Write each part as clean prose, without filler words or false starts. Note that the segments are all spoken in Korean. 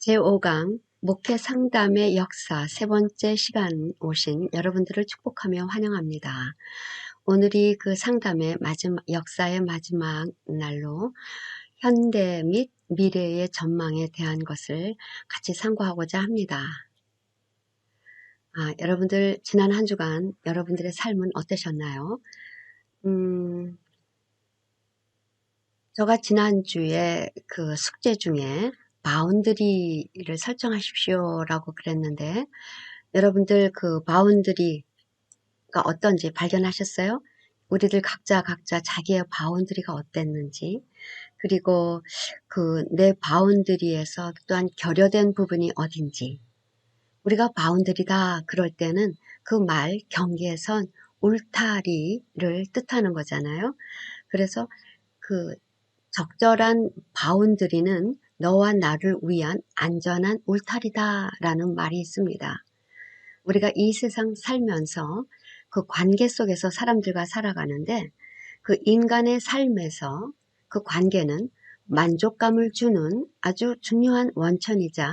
제5강 목회 상담의 역사 세 번째 시간 오신 여러분들을 축복하며 환영합니다. 오늘이 그 상담의 역사의 마지막 날로 현대 및 미래의 전망에 대한 것을 같이 상고하고자 합니다. 여러분들 지난 한 주간 여러분들의 삶은 어떠셨나요? 제가 지난주에 그 숙제 중에 바운드리를 설정하십시오라고 그랬는데 여러분들 그 바운드리가 어떤지 발견하셨어요? 우리들 각자 자기의 바운드리가 어땠는지, 그리고 그 내 바운드리에서 또한 결여된 부분이 어딘지. 우리가 바운드리다 그럴 때는 그 말 경계선 울타리를 뜻하는 거잖아요. 그래서 그 적절한 바운드리는 너와 나를 위한 안전한 울타리다라는 말이 있습니다. 우리가 이 세상 살면서 그 관계 속에서 사람들과 살아가는데 그 인간의 삶에서 그 관계는 만족감을 주는 아주 중요한 원천이자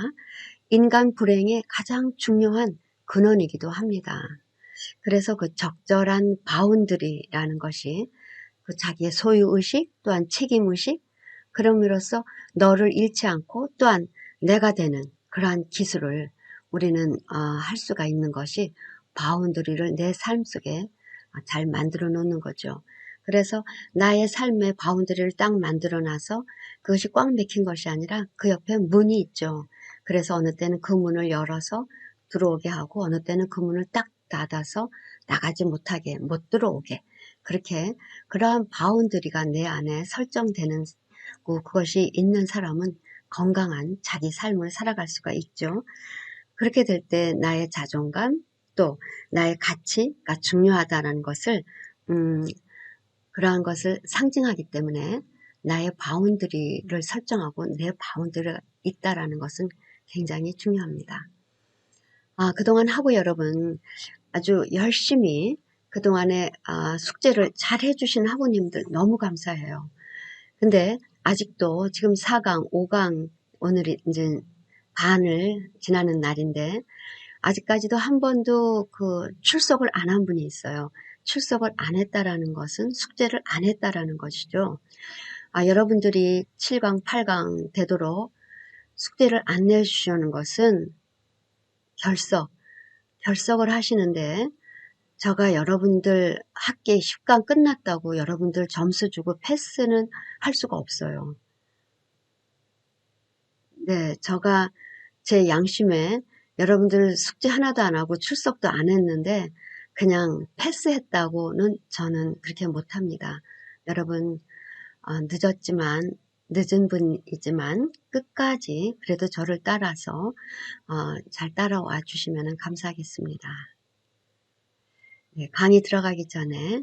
인간 불행의 가장 중요한 근원이기도 합니다. 그래서 그 적절한 바운드리라는 것이 그 자기의 소유의식 또한 책임의식, 그럼으로써 너를 잃지 않고 또한 내가 되는 그러한 기술을 우리는 할 수가 있는 것이 바운드리를 내 삶 속에 잘 만들어 놓는 거죠. 그래서 나의 삶의 바운드리를 딱 만들어 놔서 그것이 꽉 막힌 것이 아니라 그 옆에 문이 있죠. 그래서 어느 때는 그 문을 열어서 들어오게 하고 어느 때는 그 문을 딱 닫아서 나가지 못하게, 못 들어오게, 그렇게 그러한 바운드리가 내 안에 설정되는 그것이 있는 사람은 건강한 자기 삶을 살아갈 수가 있죠. 그렇게 될 때 나의 자존감 또 나의 가치가 중요하다는 것을 그러한 것을 상징하기 때문에 나의 바운드리를 설정하고 내 바운드리가 있다라는 것은 굉장히 중요합니다. 그동안 하고 여러분 아주 열심히 그동안에 숙제를 잘 해주신 학우님들 너무 감사해요. 근데 아직도 지금 4강, 5강 오늘이 이제 반을 지나는 날인데 아직까지도 한 번도 그 출석을 안 한 분이 있어요. 출석을 안 했다라는 것은 숙제를 안 했다라는 것이죠. 여러분들이 7강, 8강 되도록 숙제를 안 내주시는 것은 결석을 하시는데 제가 여러분들 학기 10강 끝났다고 여러분들 점수 주고 패스는 할 수가 없어요. 네, 제가 제 양심에 여러분들 숙제 하나도 안 하고 출석도 안 했는데 그냥 패스했다고는 저는 그렇게 못합니다. 여러분 늦은 분이지만 끝까지 그래도 저를 따라서 잘 따라와 주시면 감사하겠습니다. 네, 강의 들어가기 전에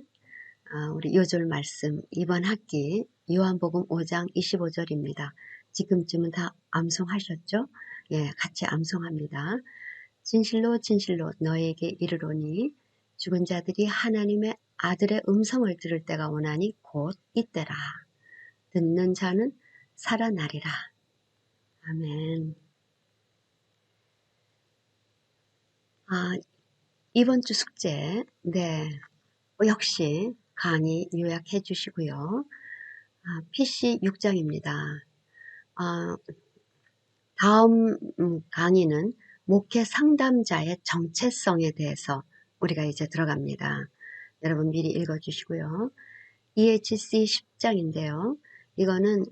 우리 요절 말씀 이번 학기 요한복음 5장 25절입니다. 지금쯤은 다 암송하셨죠? 예, 같이 암송합니다. 진실로 진실로 너에게 이르노니 죽은 자들이 하나님의 아들의 음성을 들을 때가 오나니 곧 이때라. 듣는 자는 살아나리라. 아멘. 이번 주 숙제, 네, 역시 강의 요약해 주시고요. PC 6장입니다. 다음 강의는 목회 상담자의 정체성에 대해서 우리가 이제 들어갑니다. 여러분 미리 읽어주시고요. EHC 10장인데요. 이거는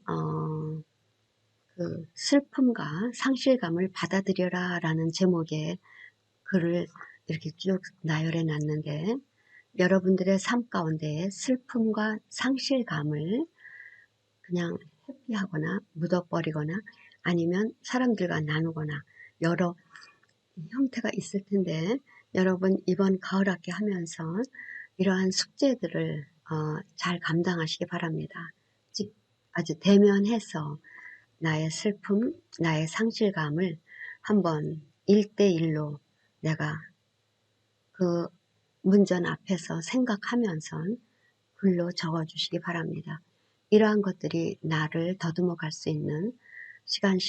그 슬픔과 상실감을 받아들여라 라는 제목의 글을 이렇게 쭉 나열해 놨는데 여러분들의 삶 가운데 슬픔과 상실감을 그냥 회피하거나 묻어버리거나 아니면 사람들과 나누거나 여러 형태가 있을 텐데 여러분 이번 가을 학기 하면서 이러한 숙제들을 잘 감당하시기 바랍니다. 즉 아주 대면해서 나의 슬픔, 나의 상실감을 한번 1대1로 내가 그 문전 앞에서 생각하면서 글로 적어주시기 바랍니다. 이러한 것들이 나를 더듬어 갈 수 있는 시간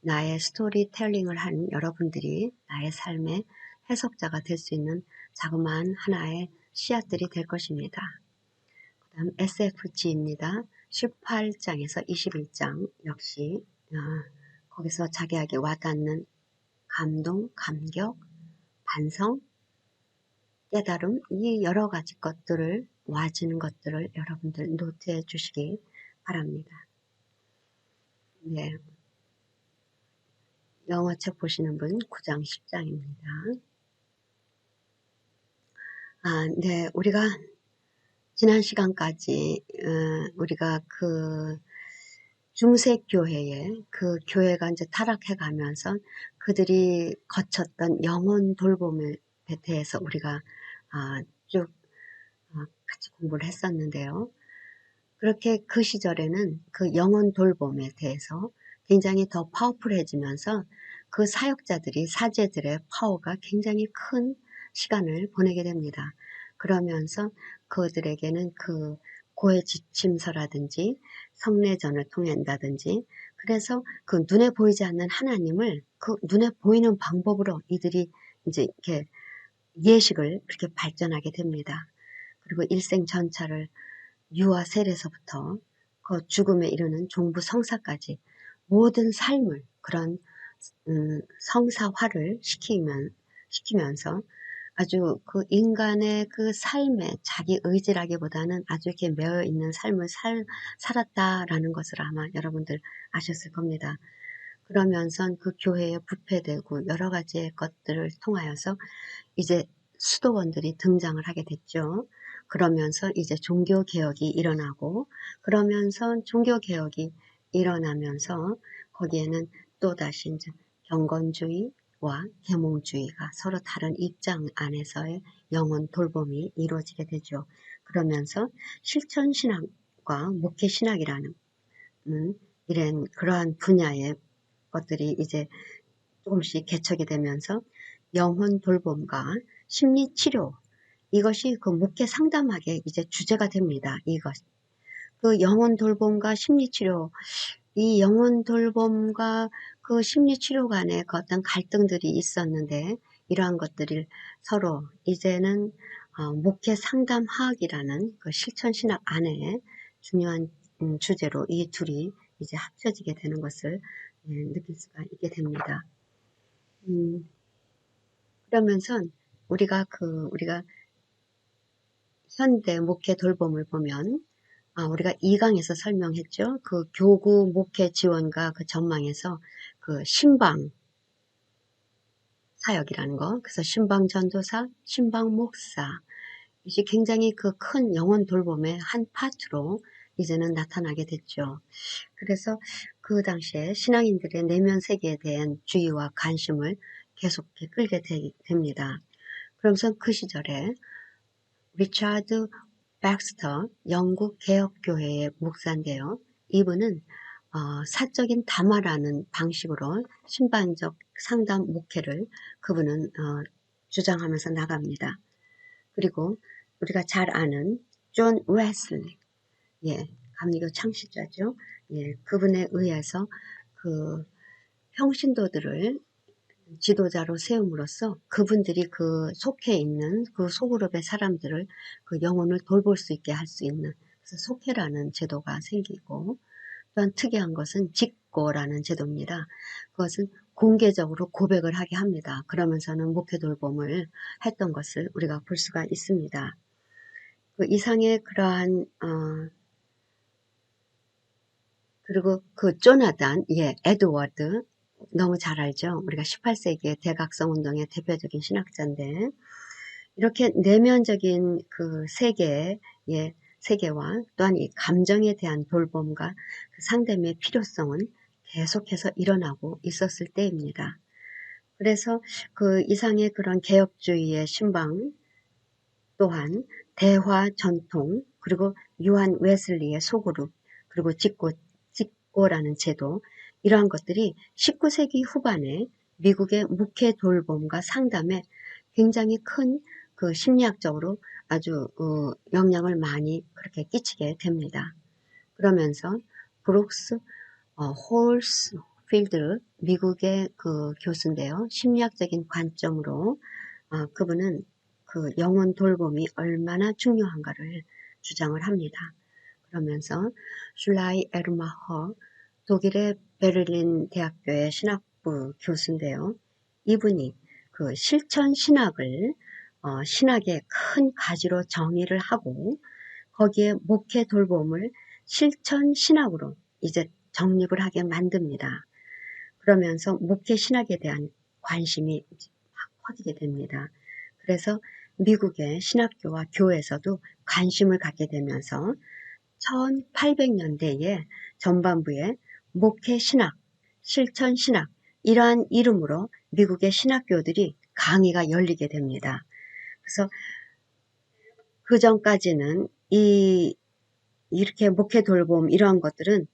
나의 스토리텔링을 한 여러분들이 나의 삶의 해석자가 될 수 있는 자그마한 하나의 씨앗들이 될 것입니다. 그 다음 SFG입니다. 18장에서 21장 역시 거기서 자기에게 와닿는 감동, 감격, 반성, 깨달음, 이 여러 가지 것들을 와지는 것들을 여러분들 노트해 주시기 바랍니다. 네, 영어책 보시는 분 9장 10장입니다. 네, 우리가 지난 시간까지 우리가 그 중세 교회에 그 교회가 이제 타락해 가면서 그들이 거쳤던 영혼 돌봄에 대해서 우리가 쭉 같이 공부를 했었는데요. 그렇게 그 시절에는 그 영혼 돌봄에 대해서 굉장히 더 파워풀해지면서 그 사역자들이 사제들의 파워가 굉장히 큰 시간을 보내게 됩니다. 그러면서 그들에게는 그 고해 지침서라든지 성례전을 통한다든지 그래서 그 눈에 보이지 않는 하나님을 그 눈에 보이는 방법으로 이들이 이제 이렇게 예식을 그렇게 발전하게 됩니다. 그리고 일생 전차를 유아 세례서부터 그 죽음에 이르는 종부 성사까지 모든 삶을 그런 성사화를 시키면서 아주 그 인간의 그 삶에 자기 의지라기보다는 아주 이렇게 매여 있는 삶을 살았다라는 것을 아마 여러분들 아셨을 겁니다. 그러면서 그 교회에 부패되고 여러 가지의 것들을 통하여서 이제 수도원들이 등장을 하게 됐죠. 그러면서 이제 종교개혁이 일어나고 그러면서 종교개혁이 일어나면서 거기에는 또다시 이제 경건주의와 계몽주의가 서로 다른 입장 안에서의 영혼 돌봄이 이루어지게 되죠. 그러면서 실천신학과 목회신학이라는 이런 그러한 분야의 것들이 이제 조금씩 개척이 되면서 영혼 돌봄과 심리치료 이것이 그 목회 상담학의 이제 주제가 됩니다. 이것 그 영혼 돌봄과 심리치료 이 영혼 돌봄과 그 심리치료 간의 그 어떤 갈등들이 있었는데 이러한 것들을 서로 이제는 목회 상담학이라는 그 실천신학 안에 중요한 주제로 이 둘이 이제 합쳐지게 되는 것을 느낄 수가 있게 됩니다. 그러면서 우리가 현대 목회 돌봄을 보면 우리가 2강에서 설명했죠. 그 교구 목회 지원과 그 전망에서 그 신방 사역이라는 거. 그래서 신방 전도사, 신방 목사. 이게 굉장히 그 큰 영혼 돌봄의 한 파트로 이제는 나타나게 됐죠. 그래서 그 당시에 신앙인들의 내면 세계에 대한 주의와 관심을 계속 끌게 됩니다. 그러면서 그 시절에 리차드 백스터 영국 개혁교회의 목사인데요. 이분은 사적인 담화라는 방식으로 신방적 상담 목회를 그분은 주장하면서 나갑니다. 그리고 우리가 잘 아는 존 웨슬리, 감리교 창시자죠. 그분에 의해서 그 평신도들을 지도자로 세움으로써 그분들이 그 속해 있는 그 소그룹의 사람들을 그 영혼을 돌볼 수 있게 할 수 있는 그래서 속회라는 제도가 생기고 또한 특이한 것은 직고라는 제도입니다. 그것은 공개적으로 고백을 하게 합니다. 그러면서는 목회 돌봄을 했던 것을 우리가 볼 수가 있습니다. 그 이상의 그러한 그리고 그 조나단, 에드워드 너무 잘 알죠. 우리가 18세기의 대각성 운동의 대표적인 신학자인데 이렇게 내면적인 그 세계와 또한 이 감정에 대한 돌봄과 그 상담의 필요성은 계속해서 일어나고 있었을 때입니다. 그래서 그 이상의 그런 개혁주의의 신방 또한 대화 전통 그리고 요한 웨슬리의 소그룹 그리고 직고라는 제도 이러한 것들이 19세기 후반에 미국의 목회 돌봄과 상담에 굉장히 큰 그 심리학적으로 아주 영향을 많이 그렇게 끼치게 됩니다. 그러면서 브룩스 필드, 미국의 그 교수인데요. 심리학적인 관점으로 그분은 그 영혼 돌봄이 얼마나 중요한가를 주장을 합니다. 그러면서 슐라이 에르마허, 독일의 베를린 대학교의 신학부 교수인데요. 이분이 그 실천 신학을 신학의 큰 가지로 정의를 하고 거기에 목회 돌봄을 실천 신학으로 이제 정립을 하게 만듭니다. 그러면서 목회 신학에 대한 관심이 확 커지게 됩니다. 그래서 미국의 신학교와 교회에서도 관심을 갖게 되면서 1800년대에 전반부에 목회 신학, 실천 신학 이러한 이름으로 미국의 신학교들이 강의가 열리게 됩니다. 그래서 그 전까지는 이렇게 목회 돌봄 이러한 것들은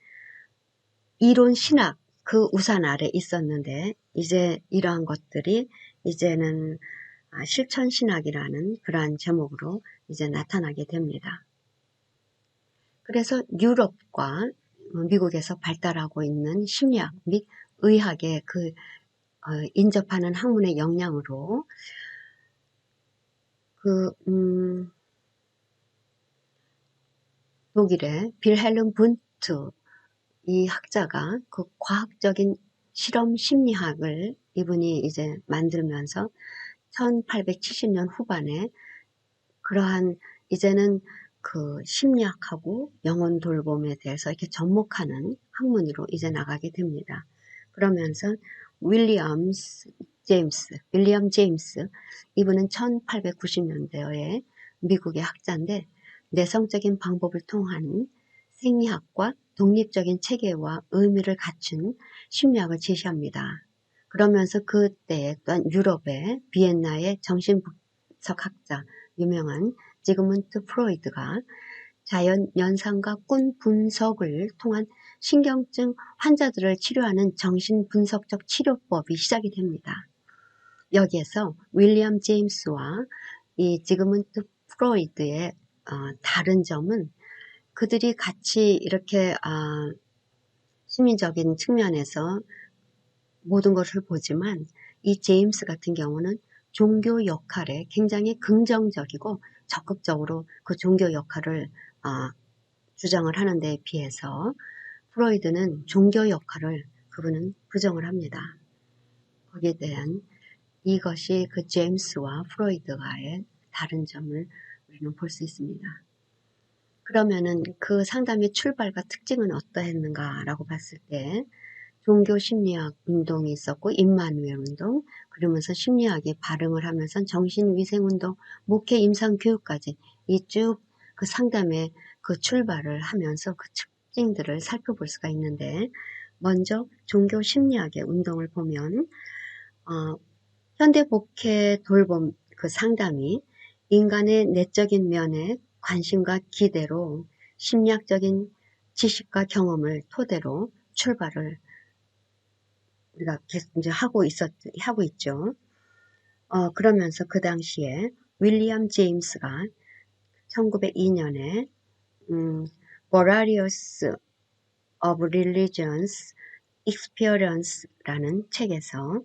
이론 신학 그 우산 아래 있었는데 이제 이러한 것들이 이제는 실천 신학이라는 그러한 제목으로 이제 나타나게 됩니다. 그래서 유럽과 미국에서 발달하고 있는 심리학 및 의학의 그 인접하는 학문의 영향으로 독일의 빌헬름 분트 이 학자가 그 과학적인 실험 심리학을 이분이 이제 만들면서 1870년 후반에 그러한 이제는 그 심리학하고 영혼 돌봄에 대해서 이렇게 접목하는 학문으로 이제 나가게 됩니다. 그러면서 윌리엄 제임스 이분은 1890년대에 미국의 학자인데 내성적인 방법을 통한 생리학과 독립적인 체계와 의미를 갖춘 심리학을 제시합니다. 그러면서 그때 또한 유럽의 비엔나의 정신분석학자 유명한 지그문트 프로이드가 자연 연상과 꾼 분석을 통한 신경증 환자들을 치료하는 정신분석적 치료법이 시작이 됩니다. 여기에서 윌리엄 제임스와 이 지그문트 프로이드의 다른 점은 그들이 같이 이렇게 심리적인 측면에서 모든 것을 보지만 이 제임스 같은 경우는 종교 역할에 굉장히 긍정적이고 적극적으로 그 종교 역할을 주장을 하는 데에 비해서 프로이드는 종교 역할을 그분은 부정을 합니다. 거기에 대한 이것이 그 제임스와 프로이드와의 다른 점을 우리는 볼 수 있습니다. 그러면은 그 상담의 출발과 특징은 어떠했는가라고 봤을 때 종교 심리학 운동이 있었고 임마누엘 운동 그러면서 심리학이 발흥을 하면서 정신위생운동 목회 임상교육까지 이 쭉 그 상담의 그 출발을 하면서 그 특징들을 살펴볼 수가 있는데 먼저 종교 심리학의 운동을 보면 현대 목회 돌봄 그 상담이 인간의 내적인 면에 관심과 기대로 심리학적인 지식과 경험을 토대로 출발을 우리가 계속 이제 하고 있죠. 그러면서 그 당시에 윌리엄 제임스가 1902년에 Varieties of Religions Experience라는 책에서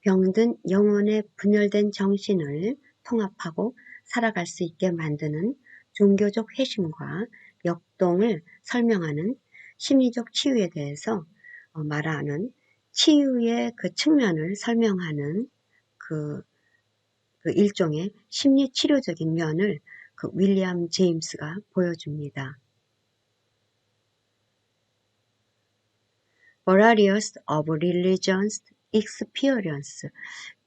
병든 영혼의 분열된 정신을 통합하고 살아갈 수 있게 만드는 종교적 회심과 역동을 설명하는 심리적 치유에 대해서 말하는 치유의 그 측면을 설명하는 그 일종의 심리치료적인 면을 그 윌리엄 제임스가 보여줍니다. Varieties of Religions Experience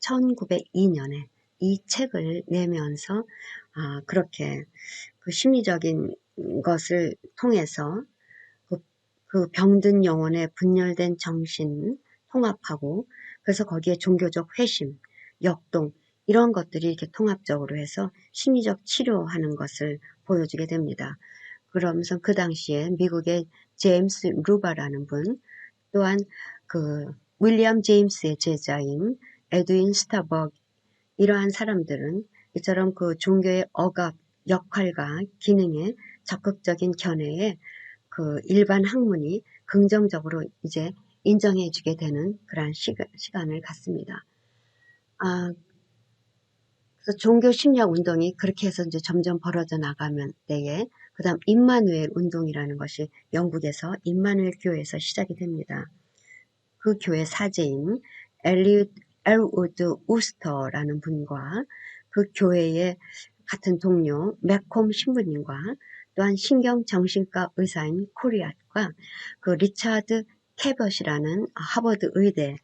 1902년에 이 책을 내면서 그렇게 그 심리적인 것을 통해서 그 병든 영혼의 분열된 정신 통합하고 그래서 거기에 종교적 회심, 역동 이런 것들이 이렇게 통합적으로 해서 심리적 치료하는 것을 보여주게 됩니다. 그러면서 그 당시에 미국의 제임스 루바라는 분 또한 그 윌리엄 제임스의 제자인 에드윈 스타벅 이러한 사람들은 이처럼 그 종교의 억압, 역할과 기능에 적극적인 견해에 그 일반 학문이 긍정적으로 이제 인정해주게 되는 그러한 시간을 갖습니다. 그래서 종교 심리학 운동이 그렇게 해서 이제 점점 벌어져 나가면 때에 그 다음 임마누엘 운동이라는 것이 영국에서 임마누엘 교회에서 시작이 됩니다. 그 교회 사제인 엘우드 우스터라는 분과 그 교회의 같은 동료 맥콤 신부님과 또한 신경정신과 의사인 코리앗과 그 리차드 캐벗이라는 하버드 의대인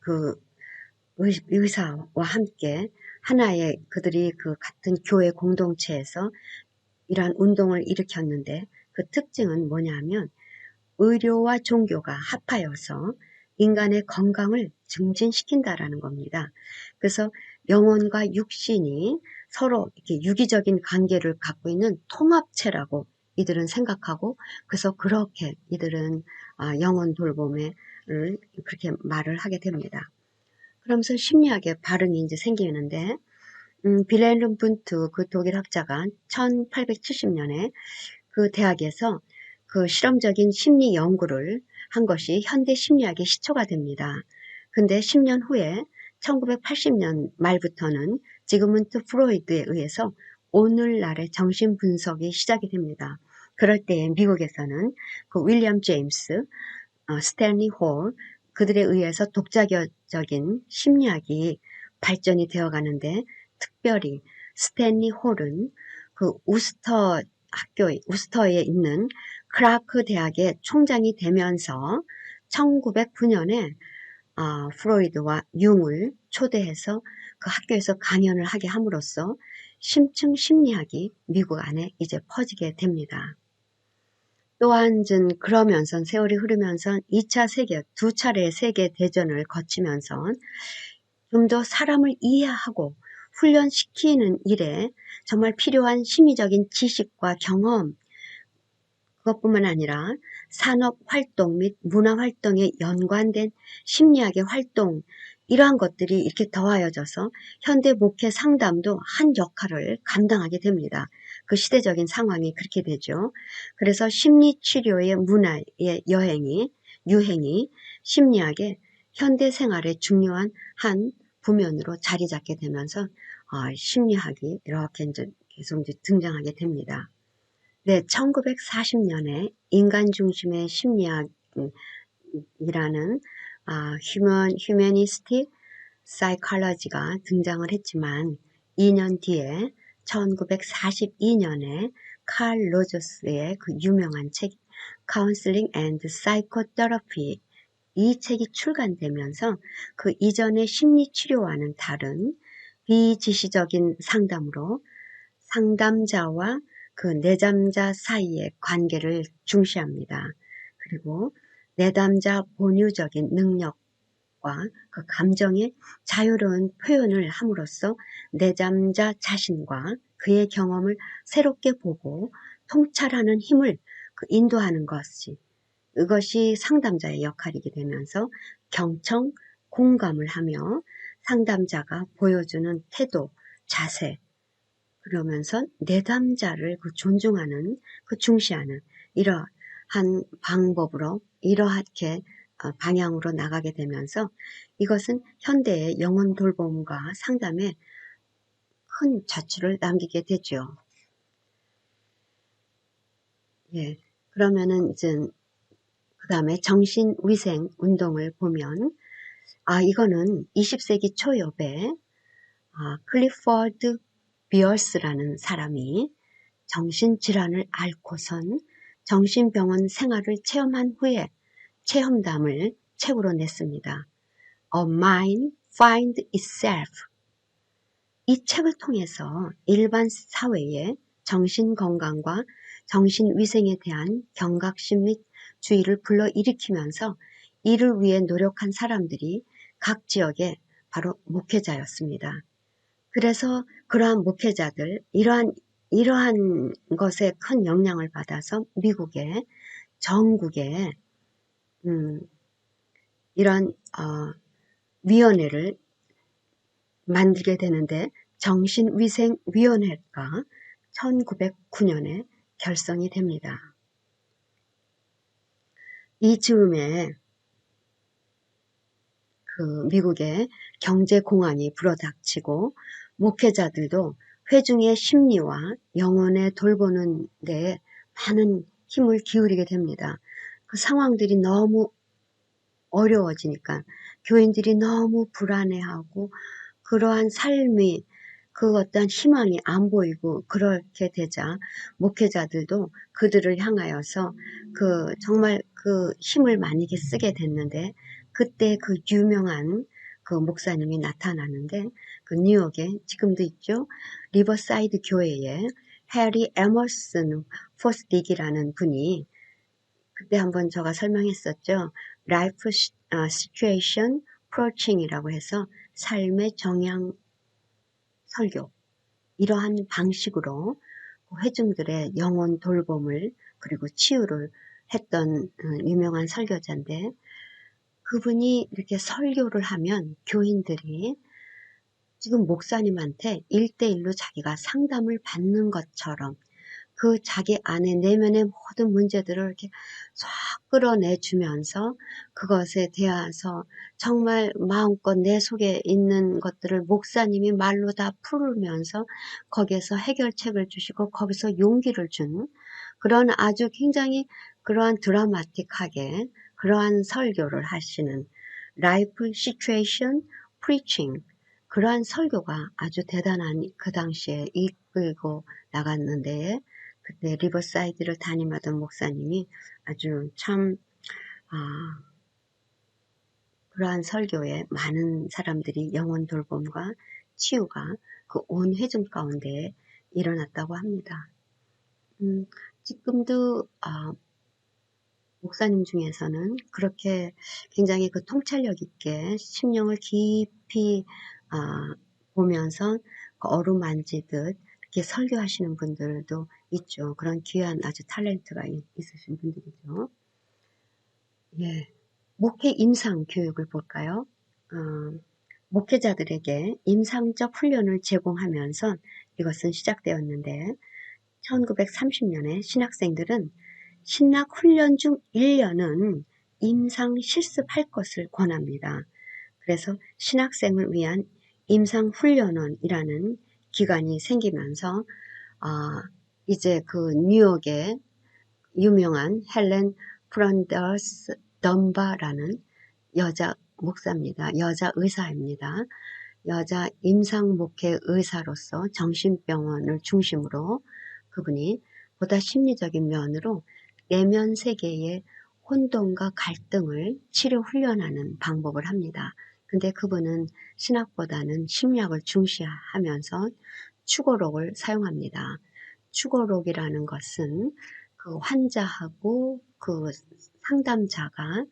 그 의사와 함께 하나의 그들이 그 같은 교회 공동체에서 이러한 운동을 일으켰는데 그 특징은 뭐냐면 의료와 종교가 합하여서 인간의 건강을 증진시킨다라는 겁니다. 그래서 영혼과 육신이 서로 이렇게 유기적인 관계를 갖고 있는 통합체라고 이들은 생각하고 그래서 그렇게 이들은 영혼 돌봄을 그렇게 말을 하게 됩니다. 그러면서 심리학의 발흥이 이제 생기는데 빌헬름 분트 그 독일 학자가 1870년에 그 대학에서 그 실험적인 심리 연구를 한 것이 현대 심리학의 시초가 됩니다. 근데 10년 후에 1980년 말부터는 지그문트 프로이드에 의해서 오늘날의 정신 분석이 시작이 됩니다. 그럴 때에 미국에서는 그 윌리엄 제임스, 스탠리 홀 그들에 의해서 독자적인 심리학이 발전이 되어 가는데 특별히 스탠리 홀은 그 우스터에 있는 크라크 대학의 총장이 되면서 1909년에 프로이드와 융을 초대해서 그 학교에서 강연을 하게 함으로써 심층 심리학이 미국 안에 이제 퍼지게 됩니다. 또한 그러면서 세월이 흐르면서 2차 두 차례의 세계 대전을 거치면서 좀 더 사람을 이해하고 훈련시키는 일에 정말 필요한 심리적인 지식과 경험 그것뿐만 아니라 산업활동 및 문화활동에 연관된 심리학의 활동 이러한 것들이 이렇게 더하여져서 현대 목회 상담도 한 역할을 감당하게 됩니다. 그 시대적인 상황이 그렇게 되죠. 그래서 심리치료의 문화의 유행이 심리학의 현대 생활의 중요한 한 부면으로 자리 잡게 되면서 심리학이 이렇게 이제 계속 이제 등장하게 됩니다. 네, 1940년에 인간 중심의 심리학이라는 휴머니스틱 사이콜로지가 등장을 했지만 2년 뒤에 1942년에 칼 로저스의 그 유명한 책 Counseling and Psychotherapy 이 책이 출간되면서 그 이전의 심리치료와는 다른 비지시적인 상담으로 상담자와 그 내담자 사이의 관계를 중시합니다. 그리고 내담자 본유적인 능력과 그 감정의 자유로운 표현을 함으로써 내담자 자신과 그의 경험을 새롭게 보고 통찰하는 힘을 인도하는 이것이 상담자의 역할이게 되면서 경청, 공감을 하며 상담자가 보여주는 태도, 자세, 그러면서 내담자를 존중하는, 중시하는 이러한 방법으로 이러하게 방향으로 나가게 되면서 이것은 현대의 영혼 돌봄과 상담에 큰 자취를 남기게 되죠. 예. 그러면은 이제 그 다음에 정신위생 운동을 보면 이거는 20세기 초엽에 클리퍼드 비얼스라는 사람이 정신질환을 앓고선 정신병원 생활을 체험한 후에 체험담을 책으로 냈습니다. A Mind Find Itself. 이 책을 통해서 일반 사회의 정신건강과 정신위생에 대한 경각심 및 주의를 불러일으키면서 이를 위해 노력한 사람들이 각 지역의 바로 목회자였습니다. 그래서 그러한 목회자들, 이러한 것에 큰 영향을 받아서 미국의 전국에 이런 위원회를 만들게 되는데 정신위생위원회가 1909년에 결성이 됩니다. 이 즈음에 그 미국의 경제 공황이 불어닥치고 목회자들도 회중의 심리와 영혼에 돌보는 데 많은 힘을 기울이게 됩니다. 그 상황들이 너무 어려워지니까 교인들이 너무 불안해하고 그러한 삶이 그 어떤 희망이 안 보이고 그렇게 되자 목회자들도 그들을 향하여서 그 정말 그 힘을 많이 쓰게 됐는데 그때 그 유명한 그 목사님이 나타나는데 그 뉴욕에 지금도 있죠. 리버사이드 교회에 해리 에머슨 포스딕이라는 분이 그때 한번 제가 설명했었죠. 라이프 시츄에이션 프로칭이라고 해서 삶의 정향 설교 이러한 방식으로 회중들의 영혼 돌봄을 그리고 치유를 했던 유명한 설교자인데 그분이 이렇게 설교를 하면 교인들이 지금 목사님한테 1대1로 자기가 상담을 받는 것처럼 그 자기 안에 내면의 모든 문제들을 이렇게 싹 끌어내주면서 그것에 대해서 정말 마음껏 내 속에 있는 것들을 목사님이 말로 다 풀으면서 거기에서 해결책을 주시고 거기서 용기를 준 그런 아주 굉장히 그러한 드라마틱하게 그러한 설교를 하시는 라이프 시츄에이션 프리칭 그러한 설교가 아주 대단한 그 당시에 이끌고 나갔는데 그때 리버사이드를 담임하던 목사님이 아주 참 그러한 설교에 많은 사람들이 영혼 돌봄과 치유가 그 온 회중 가운데 일어났다고 합니다. 지금도 목사님 중에서는 그렇게 굉장히 그 통찰력 있게 심령을 깊이 보면서 그 어루만지듯 이렇게 설교하시는 분들도 있죠. 그런 귀한 아주 탤런트가 있으신 분들이죠. 예, 목회 임상 교육을 볼까요? 목회자들에게 임상적 훈련을 제공하면서 이것은 시작되었는데 1930년에 신학생들은 신학 훈련 중 1년은 임상 실습할 것을 권합니다. 그래서 신학생을 위한 임상훈련원이라는 기관이 생기면서 이제 그 뉴욕의 유명한 헬렌 프란더스 덤바라는 여자 목사입니다. 여자 의사입니다. 여자 임상목회 의사로서 정신병원을 중심으로 그분이 보다 심리적인 면으로 내면 세계의 혼돈과 갈등을 치료 훈련하는 방법을 합니다. 근데 그분은 신학보다는 심리학을 중시하면서 추고록을 사용합니다. 추고록이라는 것은 그 환자하고 그 상담자가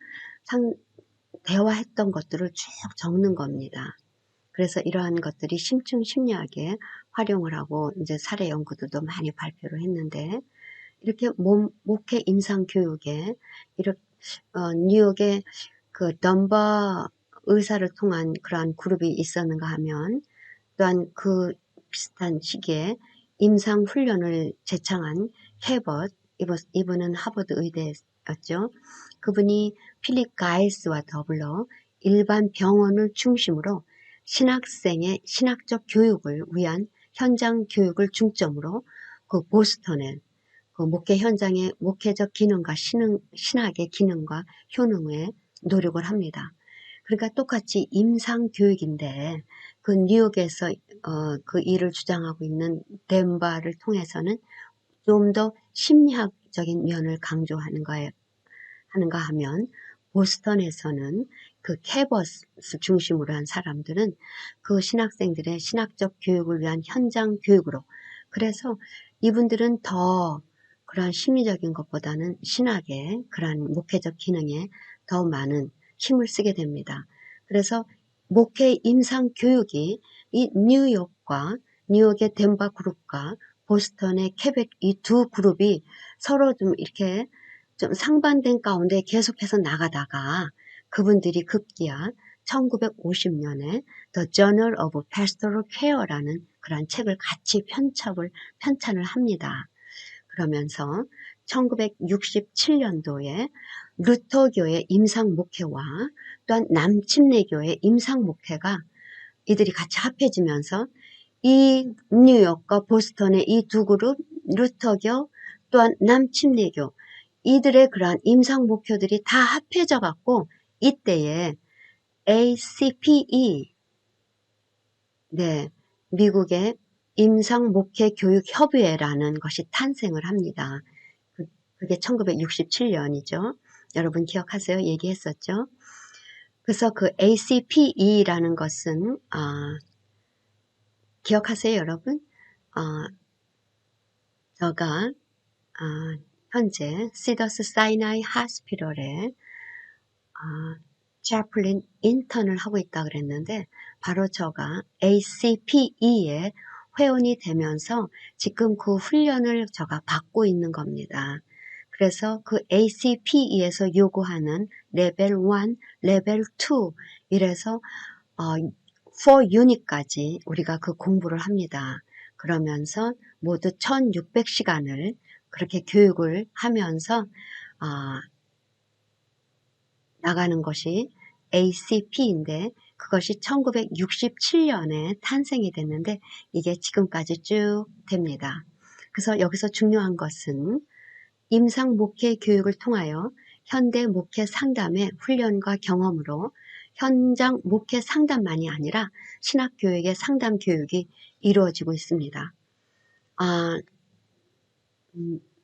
대화했던 것들을 쭉 적는 겁니다. 그래서 이러한 것들이 심층 심리학에 활용을 하고 이제 사례 연구들도 많이 발표를 했는데 이렇게 목회 임상 교육에 이렇게 뉴욕에 그 덤버 의사를 통한 그러한 그룹이 있었는가 하면 또한 그 비슷한 시기에 임상 훈련을 제창한 헤버트 이분은 하버드 의대였죠. 그분이 필립 가이스와 더불어 일반 병원을 중심으로 신학생의 신학적 교육을 위한 현장 교육을 중점으로 그 보스턴에 그 목회 현장의 목회적 기능과 신학의 기능과 효능에 노력을 합니다. 그러니까 똑같이 임상교육인데 그 뉴욕에서 그 일을 주장하고 있는 덴바를 통해서는 좀 더 심리학적인 면을 강조하는 거예요. 하는가 하면 보스턴에서는 그 캐버스 중심으로 한 사람들은 그 신학생들의 신학적 교육을 위한 현장 교육으로 그래서 이분들은 더 그러한 심리적인 것보다는 신학의 그러한 목회적 기능에 더 많은 힘을 쓰게 됩니다. 그래서 목회 임상 교육이 이 뉴욕의 덴버 그룹과 보스턴의 캐벡 이 두 그룹이 서로 좀 이렇게 좀 상반된 가운데 계속해서 나가다가 그분들이 급기야 1950년에 The Journal of Pastoral Care라는 그런 책을 같이 편찬을 합니다. 그러면서 1967년도에 루터교의 임상목회와 또한 남침례교의 임상목회가 이들이 같이 합해지면서 이 뉴욕과 보스턴의 이 두 그룹, 루터교 또한 남침례교, 이들의 그러한 임상목표들이 다 합해져 갖고 이때에 ACPE, 네, 미국의 임상목회교육협의회라는 것이 탄생을 합니다. 그게 1967년이죠. 여러분 기억하세요? 얘기했었죠. 그래서 그 ACPE라는 것은 기억하세요, 여러분? 제가 현재 시더스 사이나이 하스피럴에 채플린 인턴을 하고 있다 그랬는데 바로 제가 ACPE에 회원이 되면서 지금 그 훈련을 제가 받고 있는 겁니다. 그래서 그 ACPE에서 요구하는 레벨 1, 레벨 2 이래서 4유닛까지 우리가 그 공부를 합니다. 그러면서 모두 1600시간을 그렇게 교육을 하면서 나가는 것이 ACP인데 그것이 1967년에 탄생이 됐는데 이게 지금까지 쭉 됩니다. 그래서 여기서 중요한 것은 임상 목회 교육을 통하여 현대 목회 상담의 훈련과 경험으로 현장 목회 상담만이 아니라 신학 교육의 상담 교육이 이루어지고 있습니다.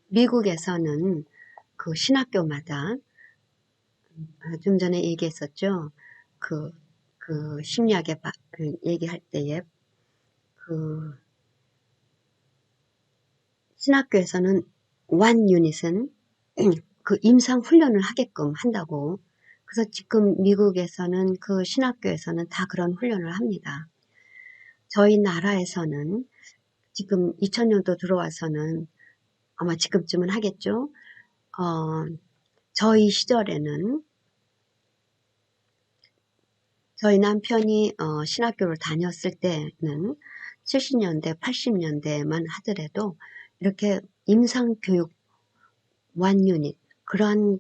미국에서는 그 신학교마다 좀 전에 얘기했었죠. 그 심리학의 얘기할 때에 신학교에서는 one 유닛은 그 임상 훈련을 하게끔 한다고. 그래서 지금 미국에서는 그 신학교에서는 다 그런 훈련을 합니다. 저희 나라에서는 지금 2000년도 들어와서는 아마 지금쯤은 하겠죠. 저희 시절에는 저희 남편이 신학교를 다녔을 때는 70년대, 80년대만 하더라도 이렇게 임상교육 완유닛 그런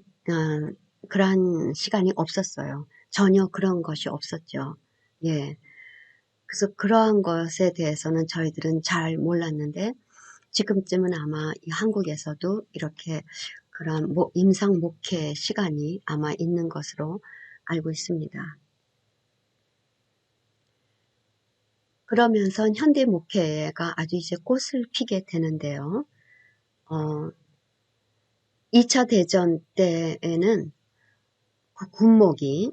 시간이 없었어요. 전혀 그런 것이 없었죠. 예. 그래서 그러한 것에 대해서는 저희들은 잘 몰랐는데 지금쯤은 아마 한국에서도 이렇게 그런 임상 목회 시간이 아마 있는 것으로 알고 있습니다. 그러면서 현대 목회가 아주 이제 꽃을 피게 되는데요. 2차 대전 때에는 그 군목이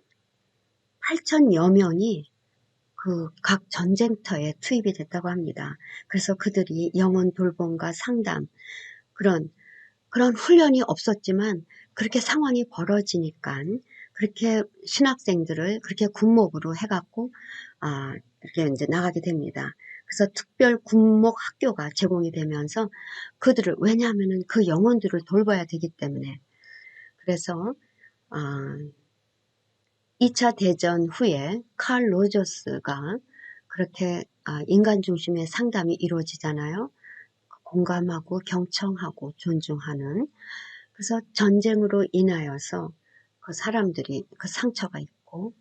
8,000여 명이 그 각 전쟁터에 투입이 됐다고 합니다. 그래서 그들이 영혼 돌봄과 상담 그런 훈련이 없었지만 그렇게 상황이 벌어지니까 그렇게 신학생들을 그렇게 군목으로 해갖고 이렇게 이제 나가게 됩니다. 그래서 특별 군목 학교가 제공이 되면서 그들을 왜냐하면은 그 영혼들을 돌봐야 되기 때문에 그래서 2차 대전 후에 칼 로저스가 그렇게 인간 중심의 상담이 이루어지잖아요. 공감하고 경청하고 존중하는 그래서 전쟁으로 인하여서 그 사람들이 그 상처가 있고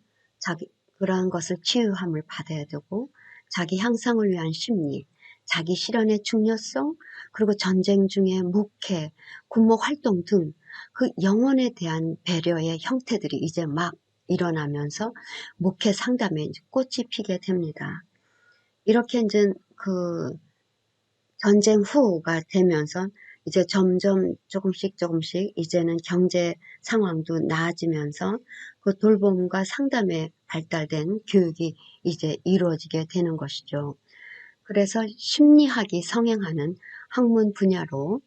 그러한 것을 치유함을 받아야 되고 자기 향상을 위한 심리, 자기 실현의 중요성, 그리고 전쟁 중에 목회, 군목 활동 등 그 영혼에 대한 배려의 형태들이 이제 막 일어나면서 목회 상담에 꽃이 피게 됩니다. 이렇게 이제 그 전쟁 후가 되면서 이제 점점 조금씩 이제는 경제 상황도 나아지면서 그 돌봄과 상담에 발달된 교육이 이제 이루어지게 되는 것이죠. 그래서 심리학이 성행하는 학문 분야로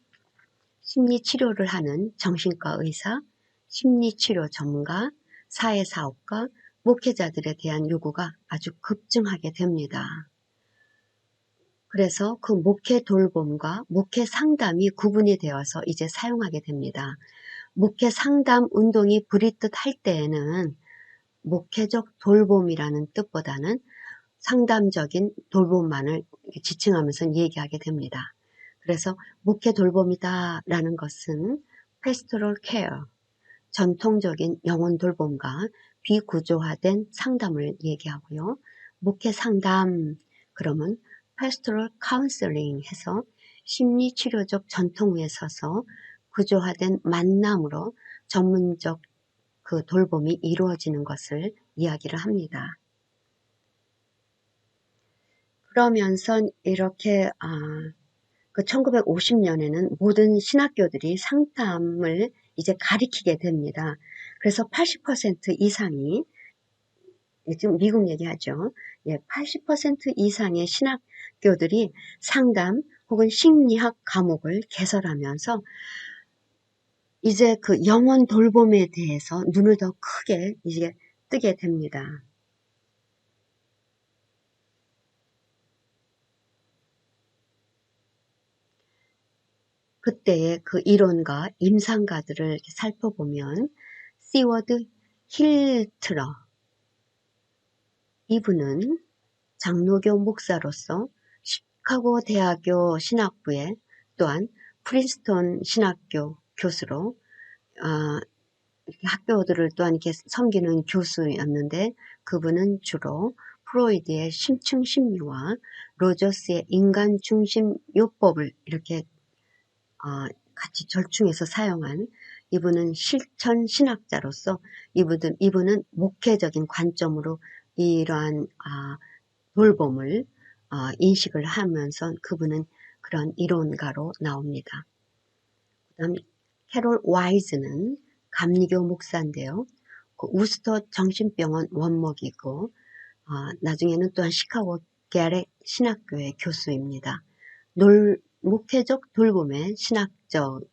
심리치료를 하는 정신과 의사, 심리치료 전문가, 사회사업가, 목회자들에 대한 요구가 아주 급증하게 됩니다. 그래서 그 목회 돌봄과 목회 상담이 구분이 되어서 이제 사용하게 됩니다. 목회 상담 운동이 불이뜻 할 때에는 목회적 돌봄이라는 뜻보다는 상담적인 돌봄만을 지칭하면서 얘기하게 됩니다. 그래서 목회 돌봄이다 라는 것은 pastoral care, 전통적인 영혼 돌봄과 비구조화된 상담을 얘기하고요. 목회 상담, 그러면 pastoral counseling 해서 심리치료적 전통 위에 서서 구조화된 만남으로 전문적 그 돌봄이 이루어지는 것을 이야기를 합니다. 그러면서 이렇게 그 1950년에는 모든 신학교들이 상담을 이제 가리키게 됩니다. 그래서 80% 이상이, 지금 미국 얘기하죠. 예, 80% 이상의 신학교들이 상담 혹은 심리학 과목을 개설하면서 이제 그 영혼 돌봄에 대해서 눈을 더 크게 이제 뜨게 됩니다. 그때의 그 이론가, 임상가들을 살펴보면 시워드 힐트러, 이분은 장로교 목사로서 시카고 대학교 신학부에, 또한 프린스턴 신학교 교수로 학교들을 또한 이렇게 섬기는 교수였는데, 그분은 주로 프로이드의 심층 심리와 로저스의 인간 중심 요법을 이렇게 같이 절충해서 사용한, 이분은 실천 신학자로서 이분은 목회적인 관점으로 이러한 돌봄을 인식을 하면서 그분은 그런 이론가로 나옵니다. 그 다음 캐롤 와이즈는 감리교 목사인데요. 그 우스터 정신병원 원목이고 나중에는 또한 시카고 게렛 신학교의 교수입니다. 목회적 돌봄의 신학적인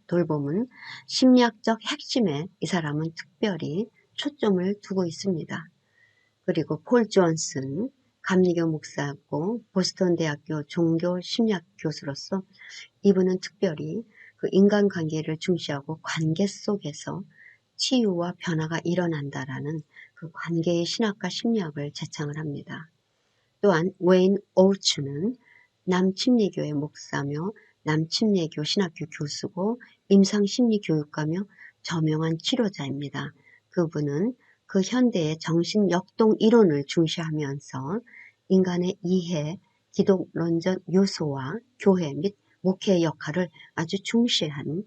돌봄은 심리학적 핵심에 이 사람은 특별히 초점을 두고 있습니다. 그리고 폴 존슨, 감리교 목사고 보스턴 대학교 종교 심리학 교수로서 이분은 특별히 그 인간관계를 중시하고 관계 속에서 치유와 변화가 일어난다라는 그 관계의 신학과 심리학을 제창을 합니다. 또한 웨인 오우츠는 남침례교의 목사며 남침례교 신학교 교수고 임상심리교육가며 저명한 치료자입니다. 그분은 그 현대의 정신역동 이론을 중시하면서 인간의 이해, 기독론적 요소와 교회 및 목회의 역할을 아주 중시한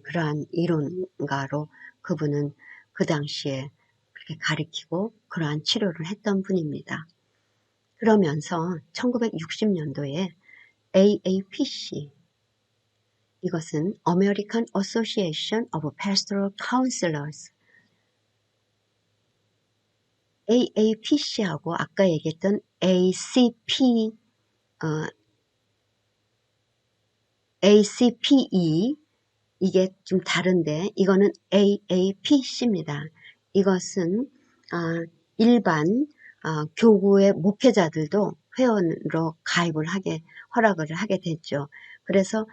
그러한 이론가로 그분은 그 당시에 그렇게 가리키고 그러한 치료를 했던 분입니다. 그러면서 1960년도에 AAPC, 이것은 American Association of Pastoral Counselors, AAPC하고 아까 얘기했던 ACPE, 이게 좀 다른데 이거는 AAPC입니다. 이것은 일반 교구의 목회자들도 회원으로 가입을 허락을 하게 됐죠. 그래서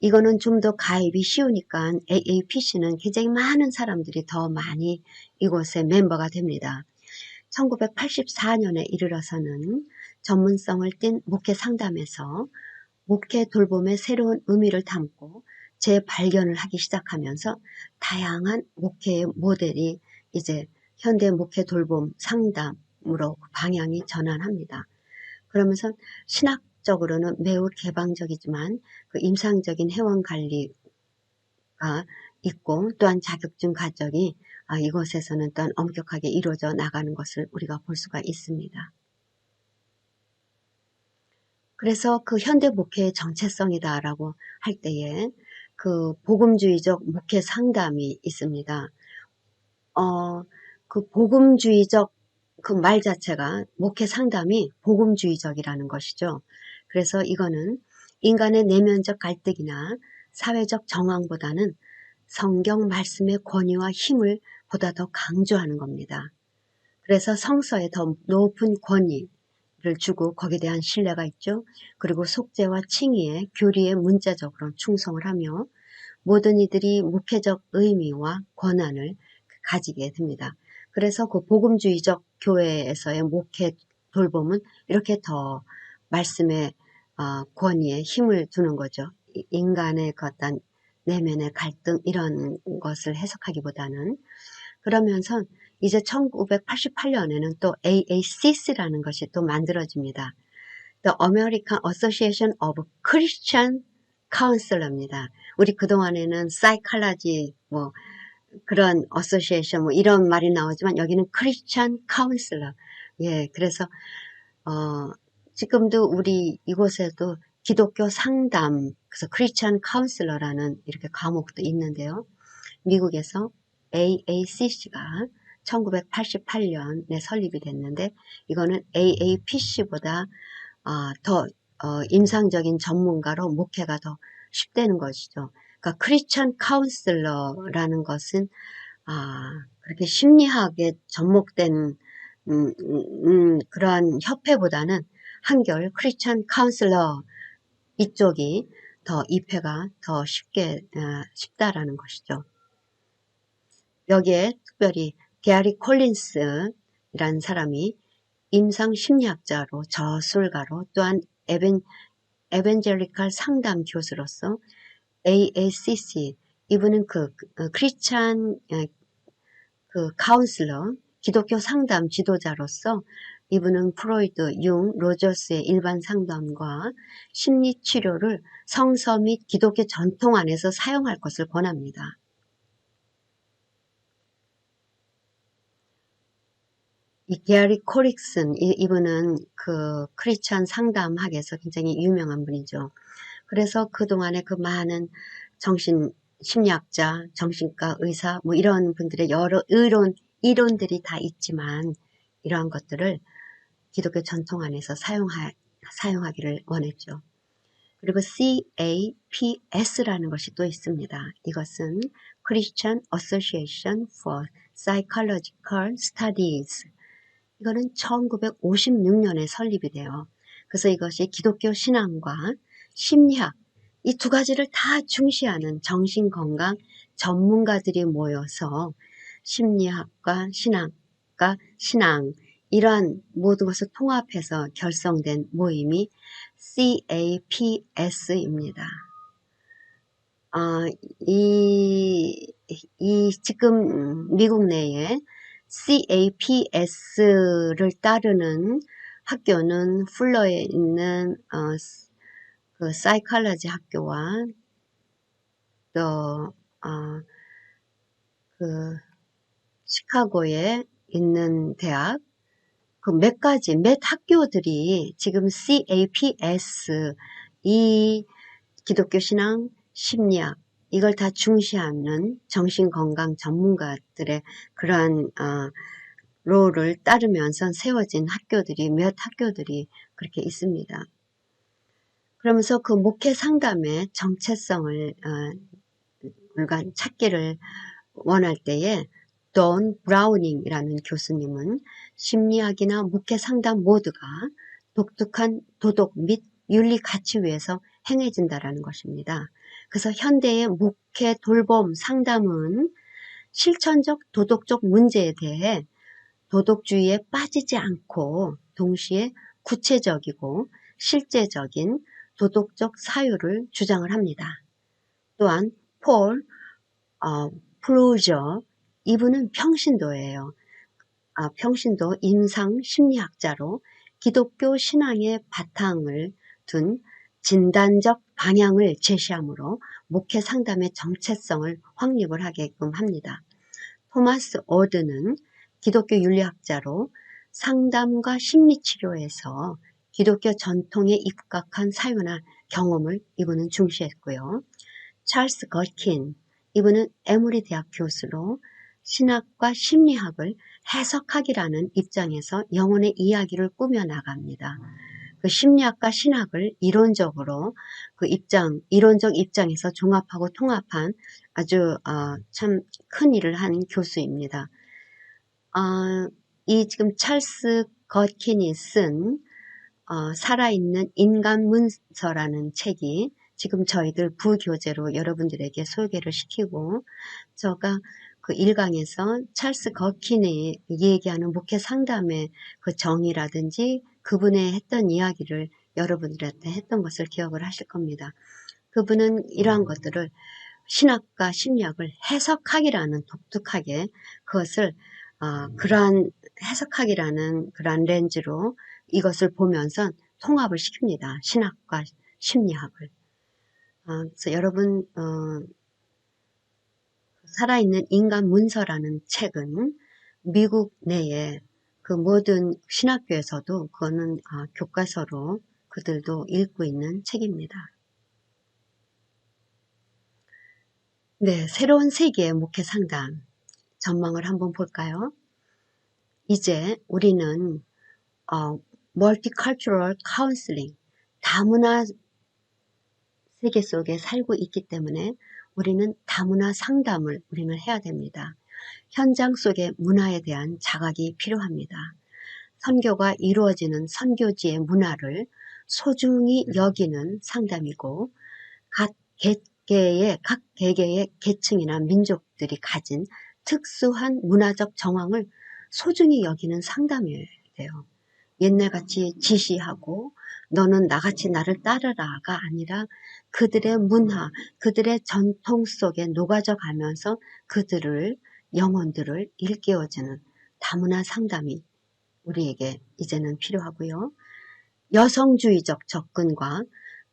이거는 좀 더 가입이 쉬우니까 AAPC는 굉장히 많은 사람들이 더 많이 이곳에 멤버가 됩니다. 1984년에 이르러서는 전문성을 띤 목회 상담에서 목회 돌봄의 새로운 의미를 담고 재발견을 하기 시작하면서 다양한 목회의 모델이 이제 현대 목회 돌봄 상담으로 방향이 전환합니다. 그러면서 신학적으로는 매우 개방적이지만 그 임상적인 회원 관리가 있고 또한 자격증 가정이 이곳에서는 또한 엄격하게 이루어져 나가는 것을 우리가 볼 수가 있습니다. 그래서 그 현대 목회의 정체성이다라고 할 때에 그 복음주의적 목회 상담이 있습니다. 그 복음주의적 그 말 자체가 목회 상담이 복음주의적이라는 것이죠. 그래서 이거는 인간의 내면적 갈등이나 사회적 정황보다는 성경 말씀의 권위와 힘을 보다 더 강조하는 겁니다. 그래서 성서에 더 높은 권위를 주고 거기에 대한 신뢰가 있죠. 그리고 속죄와 칭의의 교리에 문자적으로 충성을 하며 모든 이들이 목회적 의미와 권한을 가지게 됩니다. 그래서 그 복음주의적 교회에서의 목회 돌봄은 이렇게 더 말씀에 권위에 힘을 두는 거죠. 인간의 그 어떤 내면의 갈등 이런 것을 해석하기보다는. 그러면서 이제 1988년에는 또 AACC라는 것이 또 만들어집니다. The American Association of Christian Counselor입니다. 우리 그동안에는 Psychology 뭐 그런 Association 뭐 이런 말이 나오지만 여기는 Christian Counselor. 예, 그래서 지금도 우리 이곳에도 기독교 상담, 그래서 크리스천 카운슬러라는 이렇게 과목도 있는데요. 미국에서 AACC가 1988년에 설립이 됐는데 이거는 AAPC보다 더 임상적인 전문가로 목회가 더 쉽다는 것이죠. 그러니까 크리스천 카운슬러라는 것은 그렇게 심리학에 접목된 그러한 협회보다는 한결 크리스천 카운슬러 이쪽이 더 입회가 더 쉽다라는 것이죠. 여기에 특별히 게리 콜린스라는 사람이 임상 심리학자로 저술가로 또한 에벤젤리칼 상담 교수로서 AACC 이분은 크리스찬 카운슬러 기독교 상담 지도자로서 이분은 프로이드, 융, 로저스의 일반 상담과 심리치료를 성서 및 기독교 전통 안에서 사용할 것을 권합니다. 이 게리 코릭슨 이분은 그 크리스찬 상담학에서 굉장히 유명한 분이죠. 그래서 그동안에 그 많은 심리학자, 정신과 의사 뭐 이런 분들의 여러 이론들이 다 있지만 이러한 것들을 기독교 전통 안에서 사용하기를 원했죠. 그리고 CAPS라는 것이 또 있습니다. 이것은 Christian Association for Psychological Studies. 이거는 1956년에 설립이 돼요. 그래서 이것이 기독교 신앙과 심리학 이 두 가지를 다 중시하는 정신건강 전문가들이 모여서 심리학과 신학과 신앙 이러한 모든 것을 통합해서 결성된 모임이 CAPS입니다. 지금 미국 내에 CAPS를 따르는 학교는 플러에 있는 그 사이칼러지 학교와 또 그 시카고에 있는 대학 그 몇 학교들이 지금 CAPS 이 기독교 신앙 심리학 이걸 다 중시하는 정신건강 전문가들의 그러한 롤을 따르면서 세워진 몇 학교들이 그렇게 있습니다. 그러면서 그 목회 상담의 정체성을 찾기를 원할 때에 돈 브라우닝이라는 교수님은 심리학이나 목회 상담 모두가 독특한 도덕 및 윤리 가치 위에서 행해진다라는 것입니다. 그래서 현대의 목회 돌봄 상담은 실천적 도덕적 문제에 대해 도덕주의에 빠지지 않고 동시에 구체적이고 실제적인 도덕적 사유를 주장을 합니다. 또한 폴 플루저 이분은 평신도예요. 평신도 임상 심리학자로 기독교 신앙의 바탕을 둔 진단적 방향을 제시하므로 목회 상담의 정체성을 확립을 하게끔 합니다. 토마스 어드는 기독교 윤리학자로 상담과 심리치료에서 기독교 전통에 입각한 사유나 경험을 이분은 중시했고요. 찰스 거킨 이분은 에모리 대학 교수로 신학과 심리학을 해석학이라는 입장에서 영혼의 이야기를 꾸며나갑니다. 그 심리학과 신학을 이론적 입장에서 종합하고 통합한 아주 참 큰 일을 한 교수입니다. 이 지금 찰스 거킨이 쓴 살아있는 인간 문서라는 책이 지금 저희들 부교재로 여러분들에게 소개를 시키고 제가 그 1강에서 찰스 거킨이 얘기하는 목회 상담의 그 정의라든지 그분의 했던 이야기를 여러분들한테 했던 것을 기억을 하실 겁니다. 그분은 이러한 것들을 신학과 심리학을 해석학이라는 독특하게 그것을 그러한 해석학이라는 그러한 렌즈로 이것을 보면서 통합을 시킵니다. 신학과 심리학을. 그래서 여러분 살아있는 인간 문서라는 책은 미국 내에 그 모든 신학교에서도 그거는 교과서로 그들도 읽고 있는 책입니다. 네, 새로운 세계의 목회 상담 전망을 한번 볼까요? 이제 우리는 Multicultural Counseling, 다문화 세계 속에 살고 있기 때문에 우리는 다문화 상담을 우리는 해야 됩니다. 현장 속의 문화에 대한 자각이 필요합니다. 선교가 이루어지는 선교지의 문화를 소중히 여기는 상담이고 각 개개의 계층이나 민족들이 가진 특수한 문화적 정황을 소중히 여기는 상담이어야 돼요. 옛날같이 지시하고 너는 나같이 나를 따르라가 아니라 그들의 문화, 그들의 전통 속에 녹아져 가면서 그들을 영혼들을 일깨워주는 다문화 상담이 우리에게 이제는 필요하고요. 여성주의적 접근과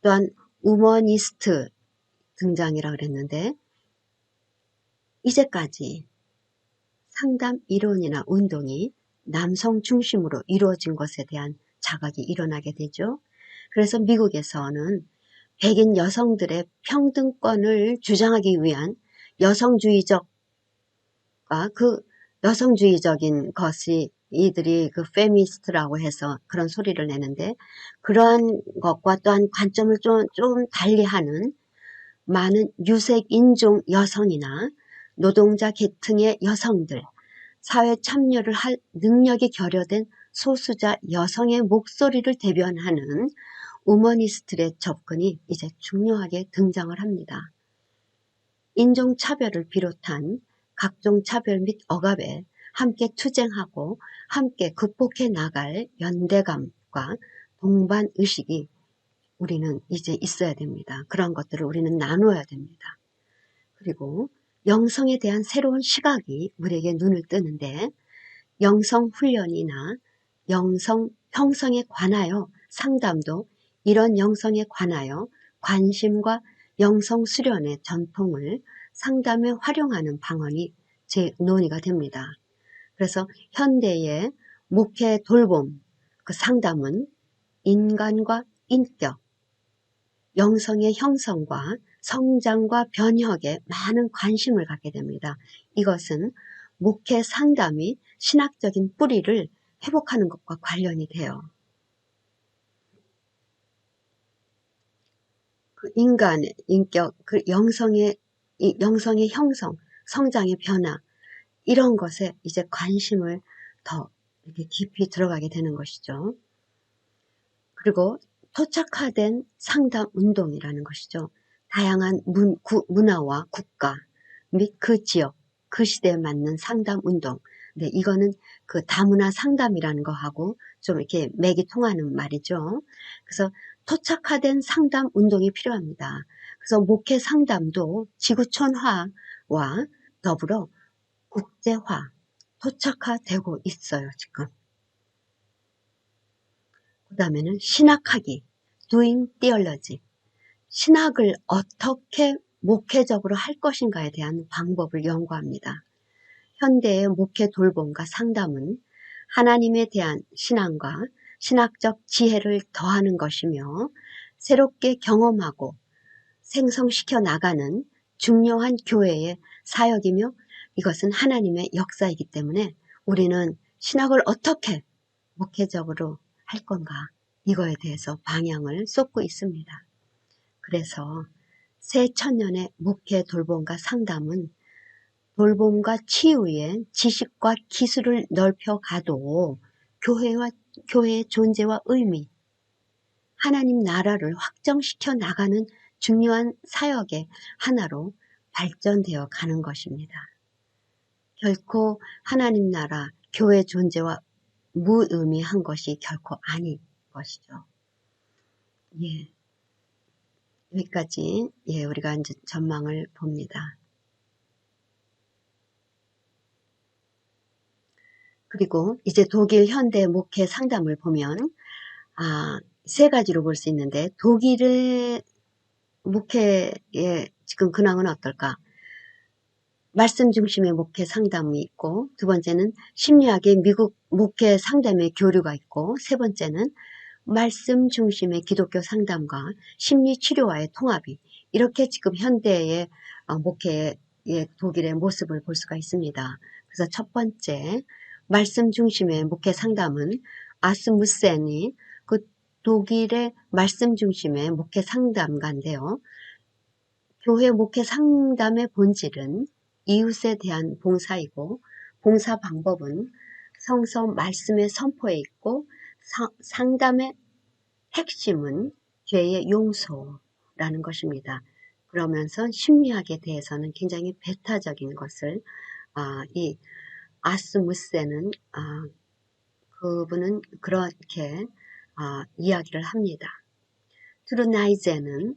또한 우머니스트 등장이라 그랬는데 이제까지 상담 이론이나 운동이 남성 중심으로 이루어진 것에 대한 자각이 일어나게 되죠. 그래서 미국에서는 백인 여성들의 평등권을 주장하기 위한 여성주의적과 그 여성주의적인 것이 이들이 그 페미니스트라고 해서 그런 소리를 내는데 그러한 것과 또한 관점을 좀 달리하는 많은 유색 인종 여성이나 노동자 계층의 여성들, 사회 참여를 할 능력이 결여된 소수자 여성의 목소리를 대변하는 우머니스트의 접근이 이제 중요하게 등장을 합니다. 인종차별을 비롯한 각종 차별 및 억압에 함께 투쟁하고 함께 극복해 나갈 연대감과 동반의식이 우리는 이제 있어야 됩니다. 그런 것들을 우리는 나눠야 됩니다. 그리고 영성에 대한 새로운 시각이 우리에게 눈을 뜨는데 영성 훈련이나 영성 형성에 관하여 상담도 이런 영성에 관하여 관심과 영성 수련의 전통을 상담에 활용하는 방안이 논의가 됩니다. 그래서 현대의 목회 돌봄 그 상담은 인간과 인격, 영성의 형성과 성장과 변혁에 많은 관심을 갖게 됩니다. 이것은 목회 상담이 신학적인 뿌리를 회복하는 것과 관련이 돼요. 그 인간의 인격, 그 영성의 형성, 성장의 변화 이런 것에 이제 관심을 더 이렇게 깊이 들어가게 되는 것이죠. 그리고 토착화된 상담 운동이라는 것이죠. 다양한 문화와 국가 및 그 지역, 그 시대에 맞는 상담 운동. 네, 이거는 그 다문화 상담이라는 거하고 좀 이렇게 맥이 통하는 말이죠. 그래서 토착화된 상담 운동이 필요합니다. 그래서 목회 상담도 지구촌화와 더불어 국제화, 토착화되고 있어요, 지금. 그 다음에는 신학하기, doing theology. 신학을 어떻게 목회적으로 할 것인가에 대한 방법을 연구합니다. 현대의 목회 돌봄과 상담은 하나님에 대한 신앙과 신학적 지혜를 더하는 것이며 새롭게 경험하고 생성시켜 나가는 중요한 교회의 사역이며 이것은 하나님의 역사이기 때문에 우리는 신학을 어떻게 목회적으로 할 건가 이거에 대해서 방향을 쏟고 있습니다. 그래서 새 천년의 목회 돌봄과 상담은 돌봄과 치유의 지식과 기술을 넓혀가도 교회의 존재와 의미, 하나님 나라를 확정시켜 나가는 중요한 사역의 하나로 발전되어 가는 것입니다. 결코 하나님 나라, 교회 존재와 무의미한 것이 결코 아닌 것이죠. 예, 여기까지 우리가 이제 전망을 봅니다. 그리고 이제 독일 현대 목회 상담을 보면 세 가지로 볼 수 있는데, 독일의 목회의 지금 근황은 어떨까? 말씀 중심의 목회 상담이 있고, 두 번째는 심리학의 미국 목회 상담의 교류가 있고, 세 번째는 말씀 중심의 기독교 상담과 심리 치료와의 통합이, 이렇게 지금 현대의 목회의 독일의 모습을 볼 수가 있습니다. 그래서 첫 번째 말씀 중심의 목회 상담은 아스무센이 그 독일의 말씀 중심의 목회 상담가인데요. 교회 목회 상담의 본질은 이웃에 대한 봉사이고, 봉사 방법은 성서 말씀의 선포에 있고, 상담의 핵심은 죄의 용서라는 것입니다. 그러면서 심리학에 대해서는 굉장히 배타적인 것을 이 아스무센은 그분은 그렇게 이야기를 합니다. 트루나이제는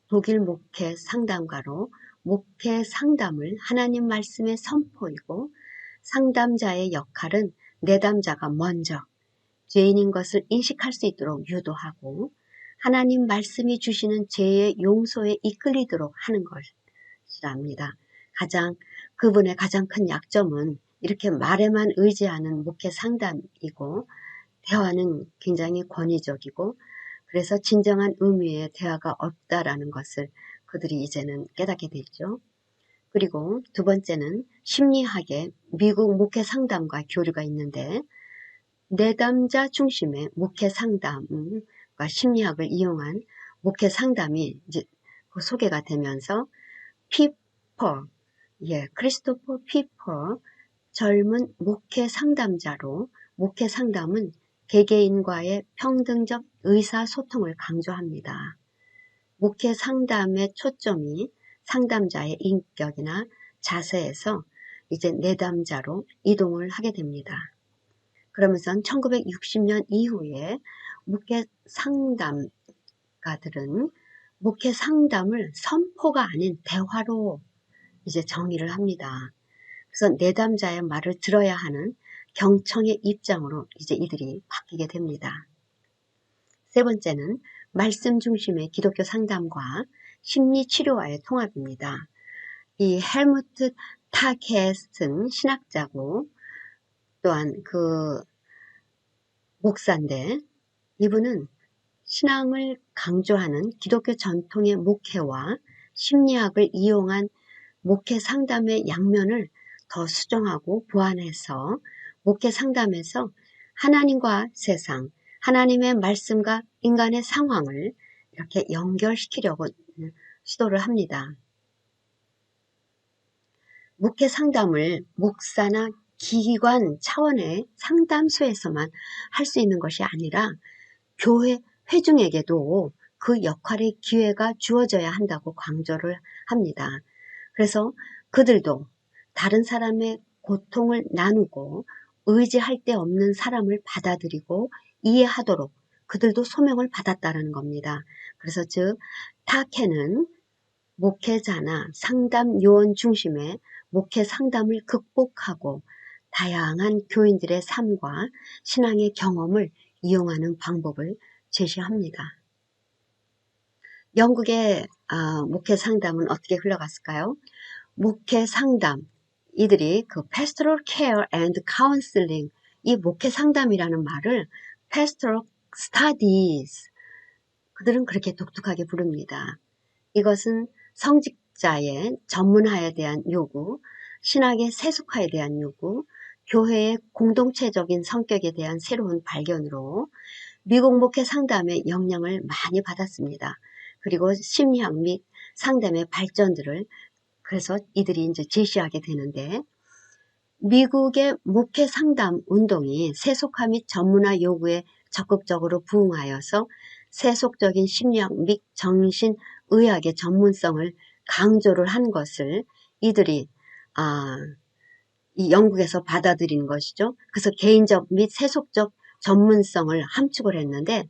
독일 목회 상담가로 목회 상담을 하나님 말씀의 선포이고, 상담자의 역할은 내담자가 먼저 죄인인 것을 인식할 수 있도록 유도하고, 하나님 말씀이 주시는 죄의 용서에 이끌리도록 하는 것이랍니다. 그분의 가장 큰 약점은 이렇게 말에만 의지하는 목회 상담이고, 대화는 굉장히 권위적이고, 그래서 진정한 의미의 대화가 없다라는 것을 그들이 이제는 깨닫게 됐죠. 그리고 두 번째는 심리학의 미국 목회 상담과 교류가 있는데, 내담자 중심의 목회 상담과 심리학을 이용한 목회 상담이 이제 소개가 되면서 피퍼, 크리스토퍼 피퍼 젊은 목회 상담자로, 목회 상담은 개개인과의 평등적 의사소통을 강조합니다. 목회 상담의 초점이 상담자의 인격이나 자세에서 이제 내담자로 이동을 하게 됩니다. 그러면서 1960년 이후에 목회 상담가들은 목회 상담을 선포가 아닌 대화로 이제 정의를 합니다. 그래서 내담자의 말을 들어야 하는 경청의 입장으로 이제 이들이 바뀌게 됩니다. 세 번째는 말씀 중심의 기독교 상담과 심리 치료와의 통합입니다. 이 헬무트 타케스튼 신학자고, 또한 그 목사인데, 이분은 신앙을 강조하는 기독교 전통의 목회와 심리학을 이용한 목회 상담의 양면을 더 수정하고 보완해서 목회 상담에서 하나님과 세상, 하나님의 말씀과 인간의 상황을 이렇게 연결시키려고 시도를 합니다. 목회 상담을 목사나 기관 차원의 상담소에서만 할 수 있는 것이 아니라 교회 회중에게도 그 역할의 기회가 주어져야 한다고 강조를 합니다. 그래서 그들도 다른 사람의 고통을 나누고 의지할 데 없는 사람을 받아들이고 이해하도록 그들도 소명을 받았다는 겁니다. 그래서 즉 타케는 목회자나 상담 요원 중심의 목회 상담을 극복하고 다양한 교인들의 삶과 신앙의 경험을 이용하는 방법을 제시합니다. 영국의 목회 상담은 어떻게 흘러갔을까요? 목회 상담, 이들이 그 pastoral care and counseling, 이 목회 상담이라는 말을 pastoral studies, 그들은 그렇게 독특하게 부릅니다. 이것은 성직자의 전문화에 대한 요구, 신학의 세속화에 대한 요구, 교회의 공동체적인 성격에 대한 새로운 발견으로 미국 목회 상담의 영향을 많이 받았습니다. 그리고 심리학 및 상담의 발전들을 그래서 이들이 이제 제시하게 되는데, 미국의 목회 상담 운동이 세속화 및 전문화 요구에 적극적으로 부응하여서 세속적인 심리학 및 정신의학의 전문성을 강조를 한 것을 이들이 이 영국에서 받아들인 것이죠. 그래서 개인적 및 세속적 전문성을 함축을 했는데,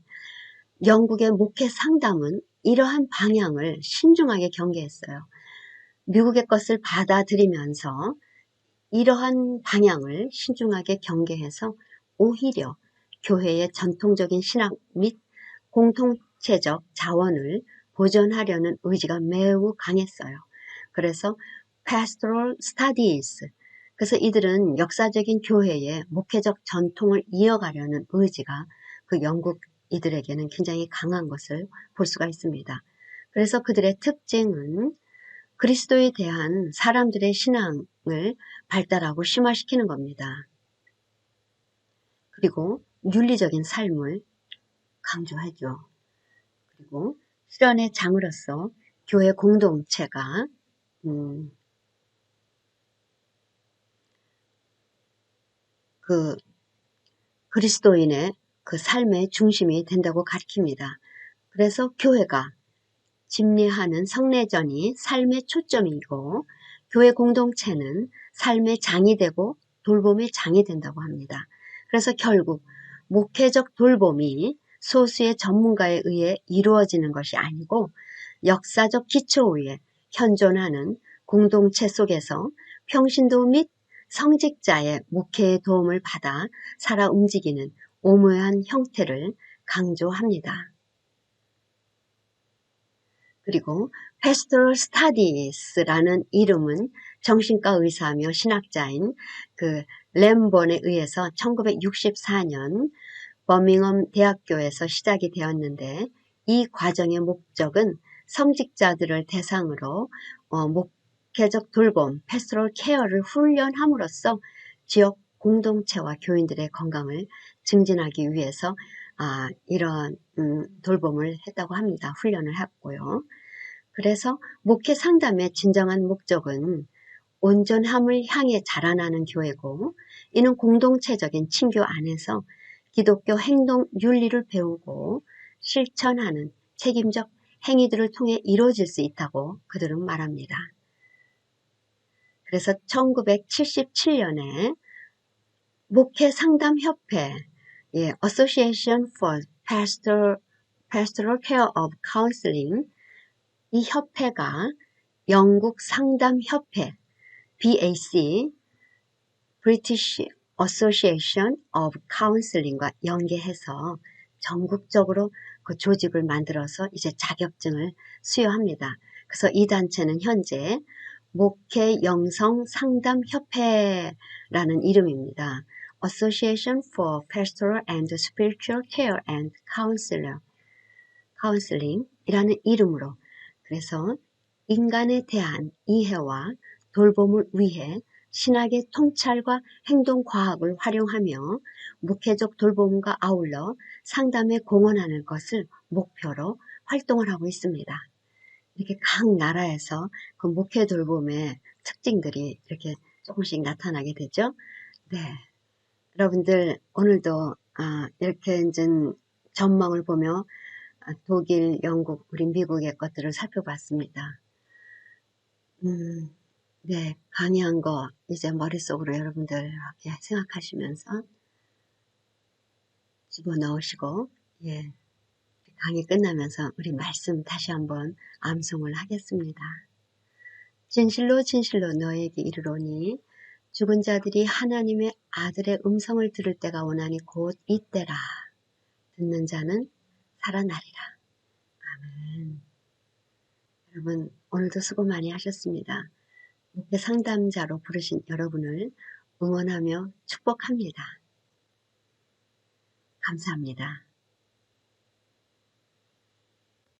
영국의 목회 상담은 이러한 방향을 신중하게 경계했어요. 미국의 것을 받아들이면서 이러한 방향을 신중하게 경계해서 오히려 교회의 전통적인 신학 및 공동체적 자원을 보존하려는 의지가 매우 강했어요. 그래서 pastoral studies, 그래서 이들은 역사적인 교회의 목회적 전통을 이어가려는 의지가 그 영국 이들에게는 굉장히 강한 것을 볼 수가 있습니다. 그래서 그들의 특징은 그리스도에 대한 사람들의 신앙을 발달하고 심화시키는 겁니다. 그리고 윤리적인 삶을 강조하죠. 그리고 수련의 장으로서 교회 공동체가 그 그리스도인의 그 삶의 중심이 된다고 가르칩니다. 그래서 교회가 집례하는 성례전이 삶의 초점이고 교회 공동체는 삶의 장이 되고 돌봄의 장이 된다고 합니다. 그래서 결국 목회적 돌봄이 소수의 전문가에 의해 이루어지는 것이 아니고 역사적 기초 위에 현존하는 공동체 속에서 평신도 및 성직자의 목회의 도움을 받아 살아 움직이는 오묘한 형태를 강조합니다. 그리고 Pastoral Studies라는 이름은 정신과 의사며 신학자인 그 램본에 의해서 1964년 버밍엄 대학교에서 시작이 되었는데 이 과정의 목적은 성직자들을 대상으로 목회적 돌봄, 패스토럴 케어를 훈련함으로써 지역 공동체와 교인들의 건강을 증진하기 위해서 이런 돌봄을 했다고 합니다. 훈련을 했고요. 그래서 목회 상담의 진정한 목적은 온전함을 향해 자라나는 교회고 이는 공동체적인 친교 안에서 기독교 행동 윤리를 배우고 실천하는 책임적 행위들을 통해 이루어질 수 있다고 그들은 말합니다. 그래서 1977년에 목회 상담협회 Association for Pastoral Care of Counseling, 이 협회가 영국 상담협회 BAC British Association of Counseling과 연계해서 전국적으로 그 조직을 만들어서 이제 자격증을 수여합니다. 그래서 이 단체는 현재 목회 영성 상담 협회라는 이름입니다. Association for Pastoral and Spiritual Care and Counseling이라는 이름으로, 그래서 인간에 대한 이해와 돌봄을 위해 신학의 통찰과 행동과학을 활용하며 목회적 돌봄과 아울러 상담에 공헌하는 것을 목표로 활동을 하고 있습니다. 이렇게 각 나라에서 그 목회 돌봄의 특징들이 이렇게 조금씩 나타나게 되죠. 네, 여러분들 오늘도 이렇게 이제 전망을 보며 독일, 영국, 우리 미국의 것들을 살펴봤습니다. 네, 강의한 거 이제 머릿속으로 여러분들 이렇게 생각하시면서 집어넣으시고, 강의 끝나면서 우리 말씀 다시 한번 암송을 하겠습니다. 진실로 진실로 너에게 이르노니 죽은 자들이 하나님의 아들의 음성을 들을 때가 오나니 곧 이때라. 듣는 자는 살아나리라. 아멘. 여러분 오늘도 수고 많이 하셨습니다. 목회 상담자로 부르신 여러분을 응원하며 축복합니다. 감사합니다.